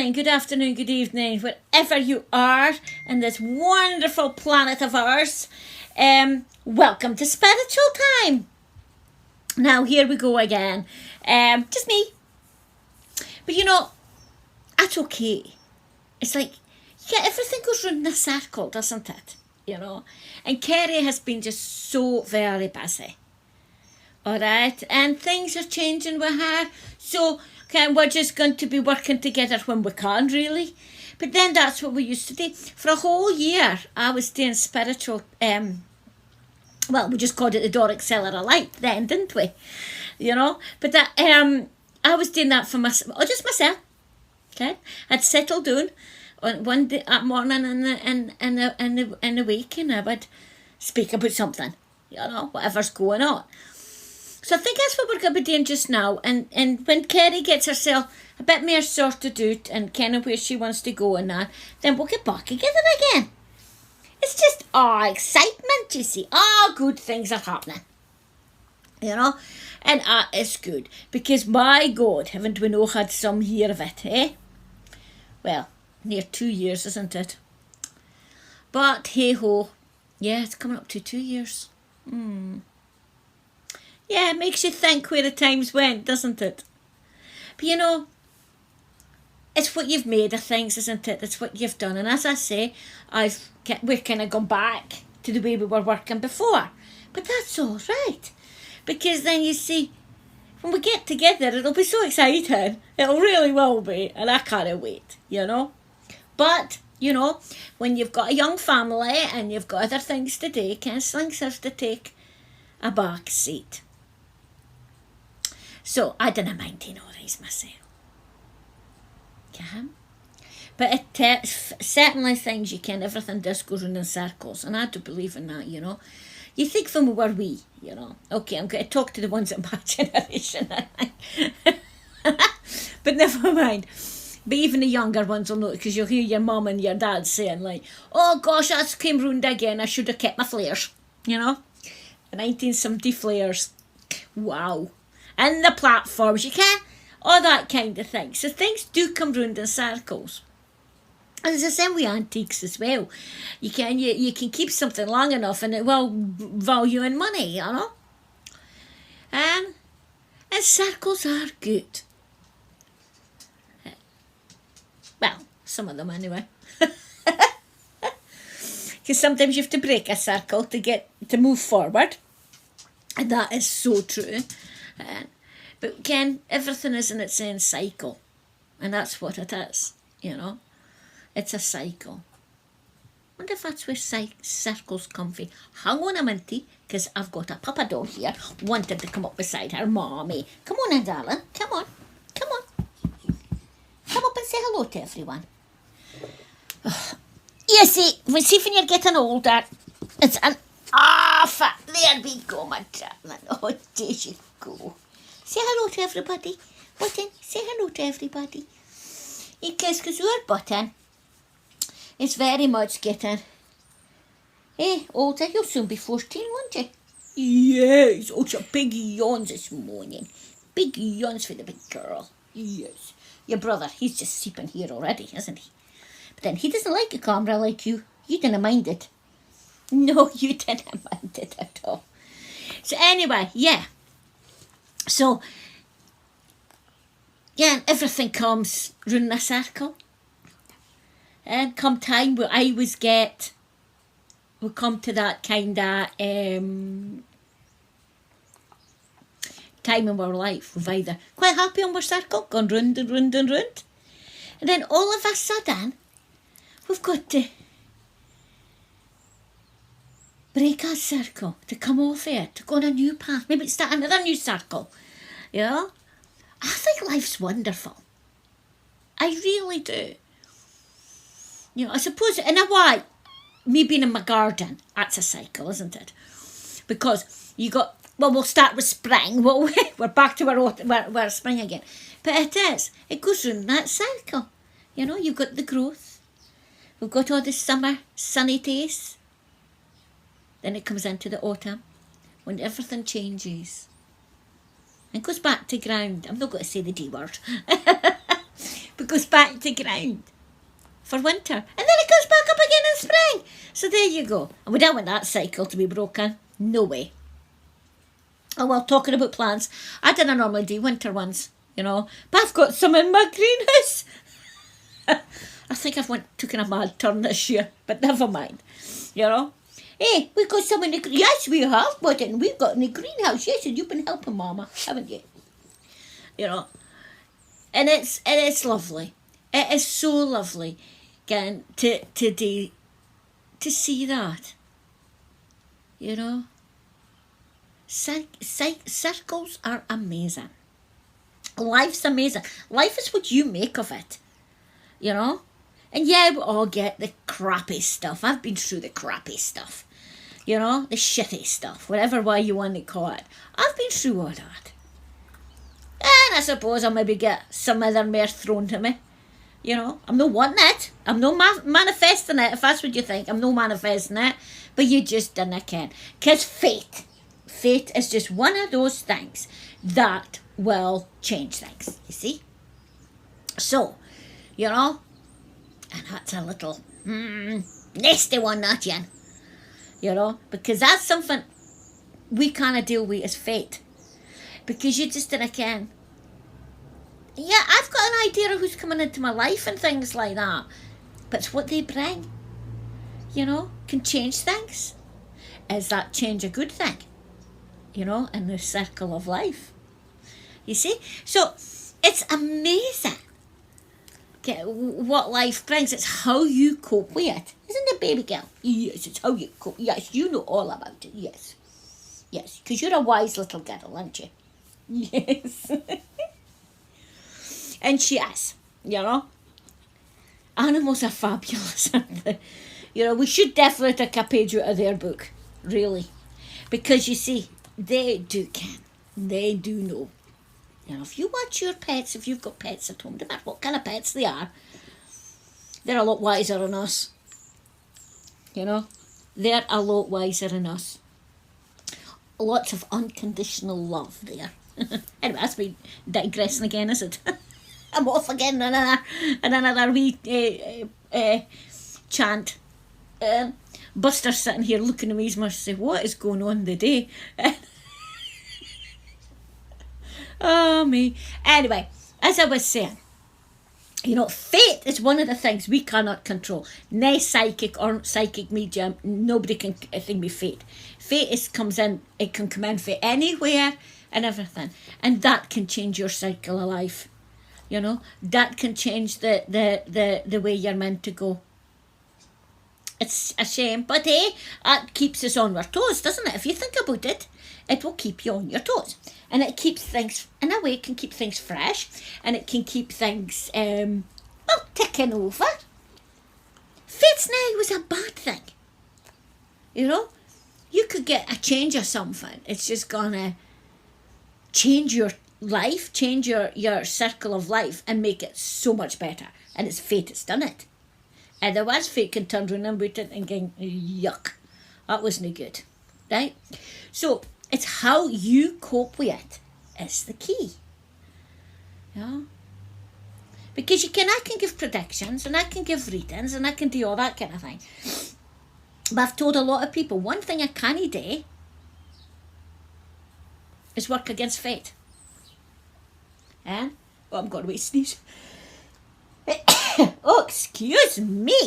morning, good afternoon, good evening, wherever you are in this wonderful planet of ours. Welcome to Spiritual Time. Now, here we go again. Just me. But you know, that's okay. It's like, yeah, everything goes round in a circle, doesn't it? You know? And Kerry has been just so very busy. Alright? And things are changing with her. So, we're just going to be working together when we can, really. But then that's what we used to do. For a whole year, I was doing spiritual, we just called it the Doric, Sellar of Light then, didn't we? You know? But that, I was doing that for myself, just myself. Okay? I'd settle down on one day, morning in the week, and I would speak about something, you know, whatever's going on. So I think that's what we're going to be doing just now. And when Kerry gets herself a bit more sorted out and kind of where she wants to go and that, then we'll get back together again. It's just, excitement, you see. Good things are happening. You know? And it's good. Because, my God, haven't we not had some year of it, eh? Well, near 2 years, isn't it? But, hey-ho. Yeah, it's coming up to 2 years. Yeah, it makes you think where the times went, doesn't it? But you know, it's what you've made of things, isn't it? It's what you've done. And as I say, we're kind of gone back to the way we were working before. But that's all right. Because then you see, when we get together, it'll be so exciting. It'll really will be. And I can't wait, you know. But, you know, when you've got a young family and you've got other things to do, counselling has to take a back seat. So, I didn't mind doing all these myself. Yeah. But certainly things you can, everything does go round in circles. And I do believe in that, you know. You think from where we, you know. Okay, I'm going to talk to the ones in my generation. But never mind. But even the younger ones will know, because you'll hear your mum and your dad saying like, oh gosh, that's came round again. I should have kept my flares, you know. The 1970 flares. Wow. And the platforms, you can, all that kind of thing. So things do come round in circles. And it's the same with antiques as well. You can keep something long enough and it will value in money, you know. And circles are good. Well, some of them anyway. Because sometimes you have to break a circle to move forward. And that is so true. But Ken, everything is in its own cycle. And that's what it is, you know. It's a cycle. I wonder if that's where circles come from. Hang on a minute, because I've got a papa doll here, wanted to come up beside her mommy. Come on in, darling. Come on. Come on. Come up and say hello to everyone. You see when you're getting older, it's an there we go, my darling. Oh, there you go. Say hello to everybody. Button, say hello to everybody. Because your button is very much getting older. You'll soon be 14, won't you? Yes. Oh, so big yawns this morning. Big yawns for the big girl. Yes. Your brother, he's just sleeping here already, isn't he? But then he doesn't like a camera like you. You didn't mind it. No, you didn't mind it at all. So anyway, yeah. So, yeah, everything comes round a circle. And come time where we'll come to that kind of time in our life. We've either quite happy on our circle, gone round and round and round. And then all of a sudden, we've got to break our circle, to come off it, to go on a new path, maybe start another new circle. You know? I think life's wonderful. I really do. You know, I suppose in a way, me being in my garden, that's a cycle, isn't it? Because you got, we'll start with spring. We're back to our spring again. But it goes round that cycle. You know, you've got the growth. We've got all the summer sunny days. Then it comes into the autumn when everything changes and goes back to ground. I'm not going to say the D word. but goes back to ground for winter. And then it goes back up again in spring. So there you go. And we don't want that cycle to be broken. No way. Oh, well, talking about plants, I didn't normally do winter ones, you know, but I've got some in my greenhouse. I think I've taken a mad turn this year, but never mind, you know. Hey, we've got some in the greenhouse. Yes, we have, but we've got in the greenhouse. Yes, and you've been helping Mama, haven't you? You know, and it's lovely. It is so lovely, again, to see that, you know. Circles are amazing. Life's amazing. Life is what you make of it, you know. And yeah, we all get the crappy stuff. I've been through the crappy stuff, you know, the shitty stuff, whatever way you want to call it. I've been through all that. And I suppose I'll maybe get some other mare thrown to me, you know. I'm not wanting it. I'm not manifesting it, if that's what you think. I'm not manifesting it. But you just didn't can. Because fate is just one of those things that will change things, you see. So, you know, and that's a little nasty one, that Jen. You know, because that's something we kind of deal with as fate. Because you just didn't can. Yeah, I've got an idea of who's coming into my life and things like that. But it's what they bring, you know, can change things. Is that change a good thing? You know, in the circle of life. You see? So, it's amazing what life brings. It's how you cope with it. Isn't it, baby girl? Yes, it's how you cope. Yes, you know all about it. Yes. Yes, because you're a wise little girl, aren't you? Yes. And she is, you know. Animals are fabulous, aren't they? You know, we should definitely take a page out of their book. Really. Because you see, they do can. They do know. You know, if you watch your pets, if you've got pets at home, no matter what kind of pets they are, they're a lot wiser than us. You know, they're a lot wiser than us. Lots of unconditional love there. Anyway, that's me digressing again, is it? I'm off again in another wee chant. Buster's sitting here looking at me, he's must say, what is going on today? Oh, me. Anyway, as I was saying, you know, fate is one of the things we cannot control. No psychic or psychic medium, nobody can think me fate. Fate comes in, it can come in for anywhere and everything. And that can change your cycle of life. You know, that can change the way you're meant to go. It's a shame, but hey, that keeps us on our toes, doesn't it? If you think about it, it will keep you on your toes. And it keeps things, in a way, it can keep things fresh. And it can keep things, ticking over. Fate's now was a bad thing. You know? You could get a change of something. It's just gonna change your life, change your circle of life and make it so much better. And it's fate that's done it. Otherwise, fate can turn around and boot it and go, yuck, that wasn't good, right? So, it's how you cope with it is the key. Yeah? Because I can give predictions and I can give readings and I can do all that kind of thing. But I've told a lot of people, one thing I can't do is work against fate. And, oh, I'm going to sneeze. Oh, excuse me.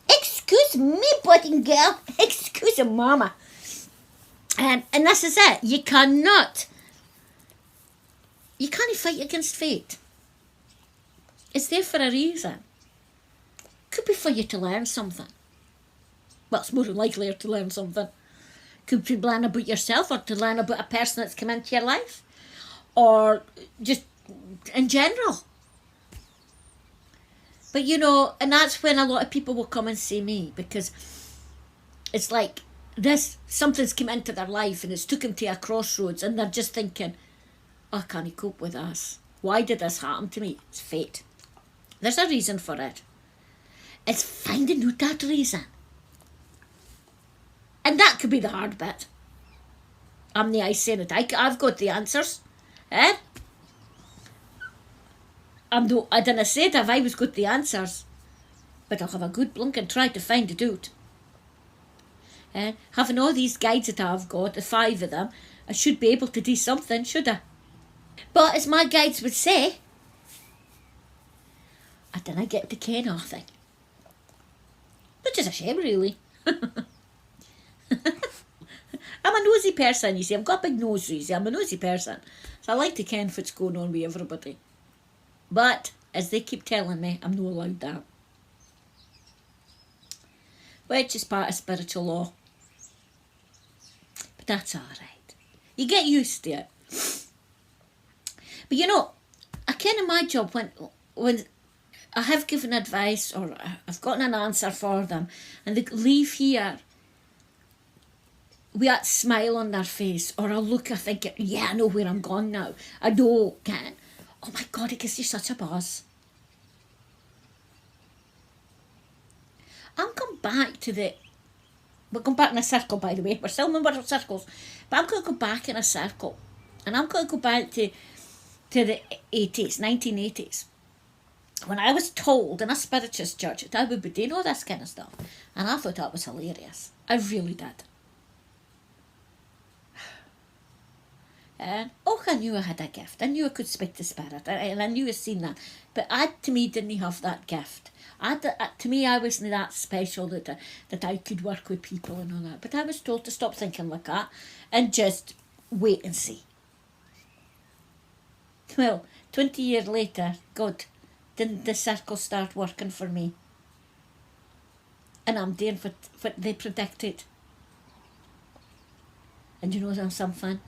Excuse me, budding girl. Excuse mama. And this is it. You can't fight against fate. It's there for a reason. Could be for you to learn something. Well, it's more than likely to learn something. Could be learn about yourself or to learn about a person that's come into your life. Or just in general. But, you know, and that's when a lot of people will come and see me because it's like something's come into their life and it's took them to a crossroads and they're just thinking, oh, I can't cope with this. Why did this happen to me? It's fate. There's a reason for it. It's finding out that reason. And that could be the hard bit. I'm the I saying it. I've got the answers. Eh? I didn't say it if I was got the answers, but I'll have a good blunk and try to find it out. Having all these guides that I've got, the 5 of them, I should be able to do something, should I? But as my guides would say, I didn't get to ken anything. Which is a shame, really. I'm a nosy person, you see. I've got a big nose, you see. I'm a nosy person. So I like to ken what's going on with everybody. But, as they keep telling me, I'm not allowed that. Which is part of spiritual law. But that's alright. You get used to it. But you know, I ken in my job when I have given advice or I've gotten an answer for them and they leave here with that smile on their face or a look, I think, yeah, I know where I'm going now. I know, Ken. Oh my God, it gives you such a buzz. I'm going back to we're going back in a circle, by the way. We're still in middle circles. But I'm going to go back in a circle. And I'm going to go back to the 80s, 1980s. When I was told in a spiritualist church that I would be doing all this kind of stuff. And I thought that was hilarious. I really did. And I knew I had a gift. I knew I could speak to spirit. And I knew I'd seen that. But I, to me, didn't have that gift. To me, I wasn't that special that I could work with people and all that. But I was told to stop thinking like that and just wait and see. Well, 20 years later, God, didn't the circle start working for me? And I'm doing what they predicted. And you know something?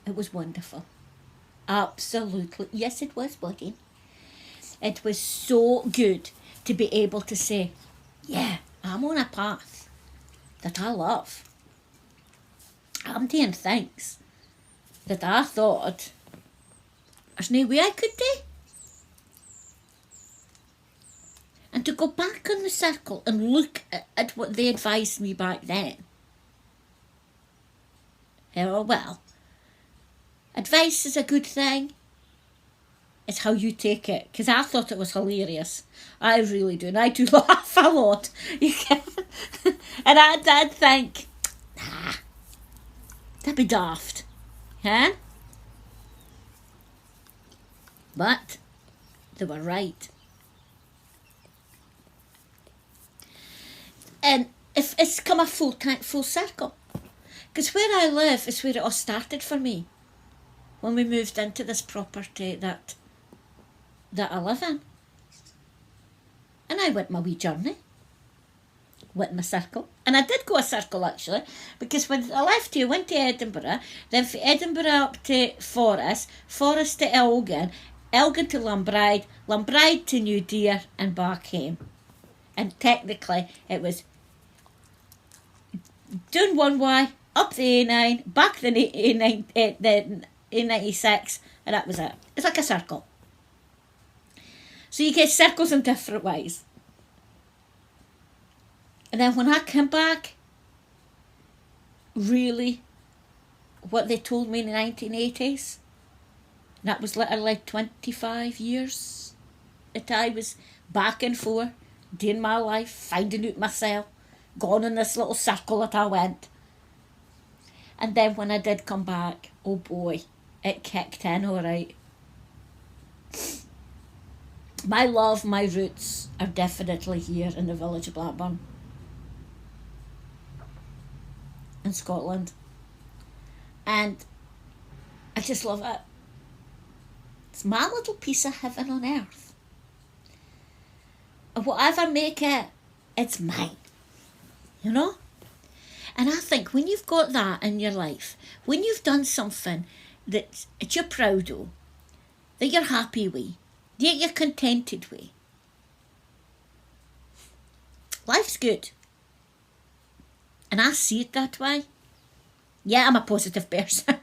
It was wonderful. Absolutely. Yes, it was, buddy. It was so good to be able to say, yeah, I'm on a path that I love. I'm doing things that I thought there's no way I could do. And to go back on the circle and look at what they advised me back then. Oh, well, advice is a good thing. It's how you take it. Because I thought it was hilarious. I really do. And I do laugh a lot. You can. And I did think, nah, that'd be daft. Huh? But they were right. And if it's come a full circle. Because where I live is where it all started for me. When we moved into this property that I live in. And I went my wee journey. Went in a circle. And I did go a circle actually. Because when I left here, went to Edinburgh. Then from Edinburgh up to Forres. Forres to Elgin. Elgin to Lambride. Lambride to New Deer. And back home. And technically it was down one way, up the A9, back the A96, and that was it. It's like a circle. So you get circles in different ways. And then when I came back, really, what they told me in the 1980s, that was literally 25 years that I was back and forth, doing my life, finding out myself, going in this little circle that I went. And then when I did come back, oh boy, it kicked in all right. My love, my roots are definitely here in the village of Blackburn. In Scotland. And I just love it. It's my little piece of heaven on earth. And whatever make it, it's mine. You know? And I think when you've got that in your life, when you've done something that you're proud of, that you're happy with, that you're contented with, life's good. And I see it that way. Yeah, I'm a positive person. And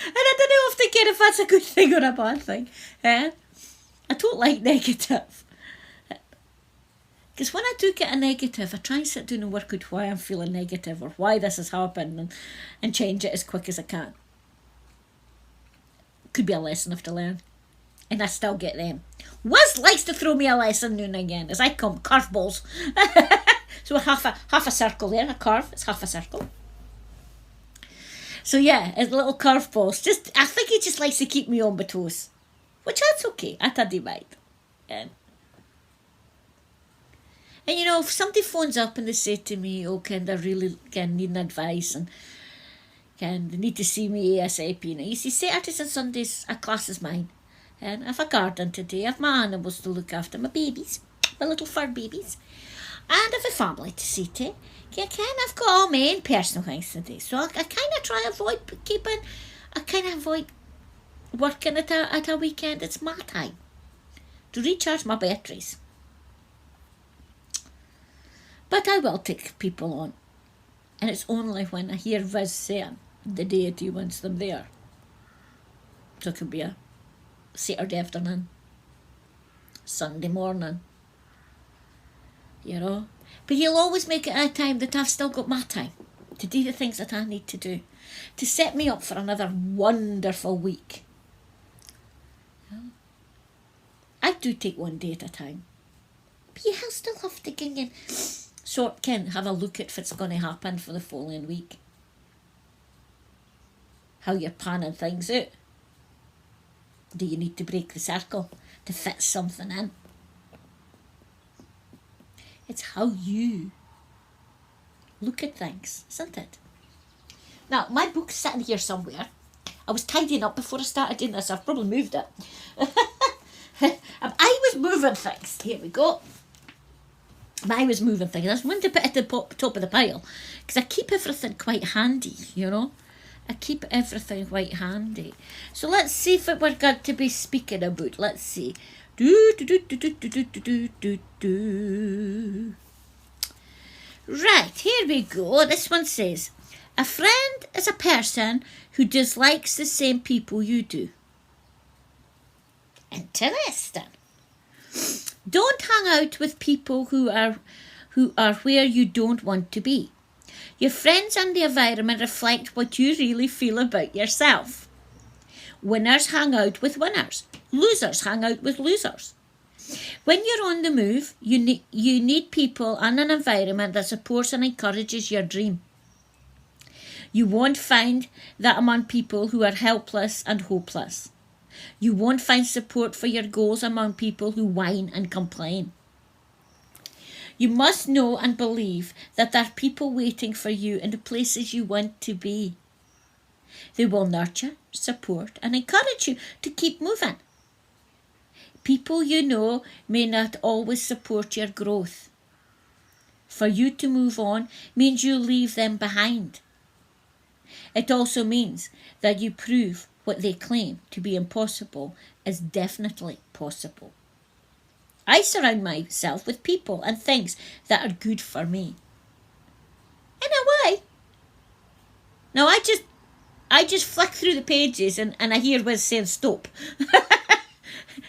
I don't know if that's a good thing or a bad thing. I don't like negative. Because when I do get a negative, I try and sit down and work out why I'm feeling negative or why this has happened and change it as quick as I can. Could be a lesson I have to learn. and I still get them. Wiz likes to throw me a lesson now and again, as I call them curveballs. So half a circle there, a curve, it's half a circle. So yeah, it's little curveballs. I think he just likes to keep me on my toes, which that's okay. I don't mind. And you know, if somebody phones up and they say to me, "Oh, Ken, they're really needing advice and they need to see me ASAP." Now, you see, Saturdays and Sundays, a class is mine. And I have a garden today. I have my animals to look after, my babies, my little fur babies. And I have a family to see to. I've got all my own personal things to do. So I kind of try to avoid working at a weekend. It's my time to recharge my batteries. But I will take people on. And it's only when I hear Viz saying the deity wants them there. So it could be a Saturday afternoon, Sunday morning, you know. But he'll always make it a time that I've still got my time to do the things that I need to do, to set me up for another wonderful week. I do take one day at a time. But you still have to have a look at if it's going to happen for the following week. How you're planning things out. Do you need to break the circle to fit something in? It's how you look at things, isn't it? Now, my book's sitting here somewhere. I was tidying up before I started doing this. I've probably moved it. I was moving things. Here we go. I was moving things. I was wanting to put it at the top of the pile because I keep everything quite handy, you know. I keep everything quite handy. So let's see if we're going to be speaking about. Let's see. Right, here we go. This one says, a friend is a person who dislikes the same people you do. Interesting. Don't hang out with people who are where you don't want to be. Your friends and the environment reflect what you really feel about yourself. Winners hang out with winners. Losers hang out with losers. When you're on the move, you need people and an environment that supports and encourages your dream. You won't find that among people who are helpless and hopeless. You won't find support for your goals among people who whine and complain. You must know and believe that there are people waiting for you in the places you want to be. They will nurture, support, and encourage you to keep moving. People you know may not always support your growth. For you to move on means you leave them behind. It also means that you prove what they claim to be impossible is definitely possible. I surround myself with people and things that are good for me. In a way. Now I just flick through the pages and I hear Wiz saying stop.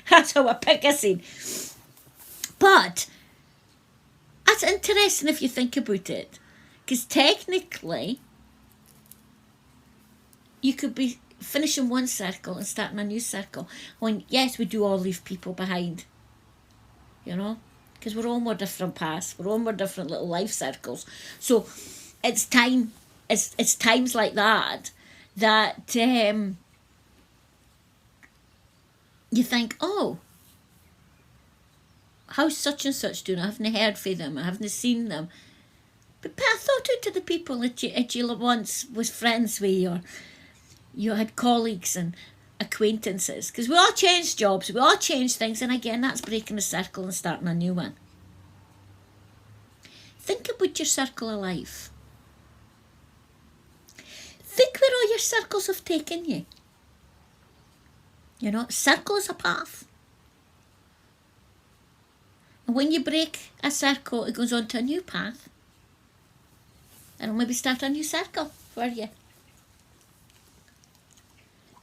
That's how I pick a scene. But that's interesting if you think about it. Because technically, you could be finishing one circle and starting a new circle. When, yes, we do all leave people behind. You know? Because we're all more different paths. We're all more different little life circles. So it's times like that you think, oh, how's such and such doing? I haven't heard from them. I haven't seen them. But put a thought out to the people that you once was friends with, or you had colleagues and acquaintances. Because we all change jobs, we all change things, and again, that's breaking a circle and starting a new one. Think about your circle of life. Think where all your circles have taken you. You know, circle is a path. And when you break a circle, it goes on to a new path. And it'll maybe start a new circle for you.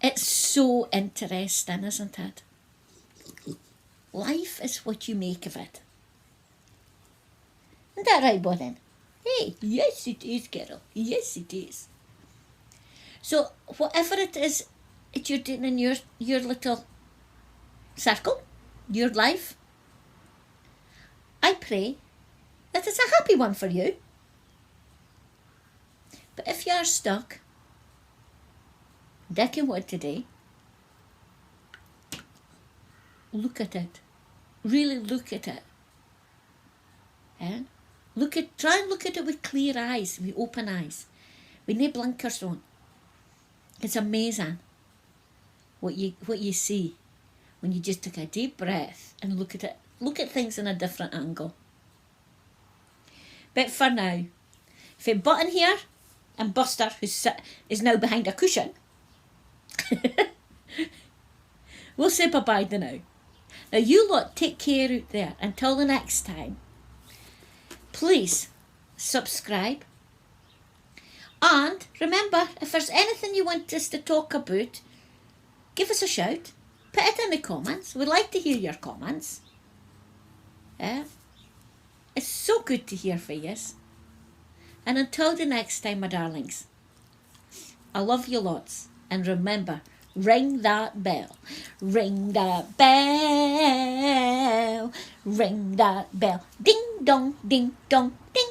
It's so interesting, isn't it? Life is what you make of it. Isn't that right, Bonnie? Hey, yes it is, Carol. Yes it is. So whatever it is that you're doing in your little circle, your life. I pray that it's a happy one for you. But if you are stuck, decking wood today, look at it. Really look at it. Yeah? Try and look at it with clear eyes, with open eyes, with no blinkers on. It's amazing what you see when you just take a deep breath and look at it. Look at things in a different angle. But for now, for Button here and Buster, who is now behind a cushion, we'll say bye-bye to now. Now you lot take care out there. Until the next time, please subscribe. And remember, if there's anything you want us to talk about, give us a shout. Put it in the comments. We'd like to hear your comments. Yeah? It's so good to hear from you. And until the next time, my darlings, I love you lots. And remember, ring that bell. Ring that bell. Ring that bell. Ding dong, ding dong, ding.